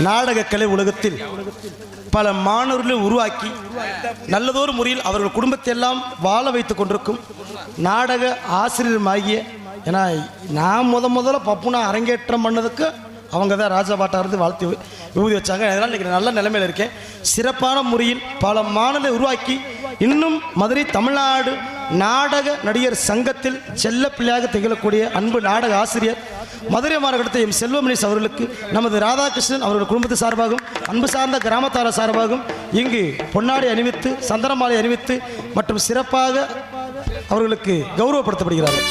நாடக கலை உலகத்தில் பல மாணவர்களை உருவாக்கி நல்லதொரு முறையில் அவர்கள் குடும்பத்தை எல்லாம் வாழ வைத்துக் கொண்டிருக்கும் நாடக ஆசிரியருமாகிய, ஏன்னா நான் முதல்ல பப்புனா அரங்கேற்றம் பண்ணதுக்கு அவங்க தான் ராஜபாட்டா இருந்து வாழ்த்து விபூதி வச்சாங்க. அதனால் இன்றைக்கி நல்ல நிலைமையில் இருக்கேன். சிறப்பான முறையில் பல மாணவர்களை உருவாக்கி இன்னும் மதுரை தமிழ்நாடு நாடக நடிகர் சங்கத்தில் செல்ல பிள்ளையாக திகழக்கூடிய அன்பு நாடக ஆசிரியர் மதுரை மாநகரத்தை எம் செல்வமணிஸ் அவர்களுக்கு நமது ராதாகிருஷ்ணன் அவர்கள் குடும்பத்து சார்பாகவும் அன்பு சார்ந்த கிராமத்தார சார்பாகவும் இங்கு பொன்னாடை அணிவித்து சந்தனமாலை அணிவித்து மற்றும் சிறப்பாக அவர்களுக்கு கௌரவப்படுத்தப்படுகிறார்கள்.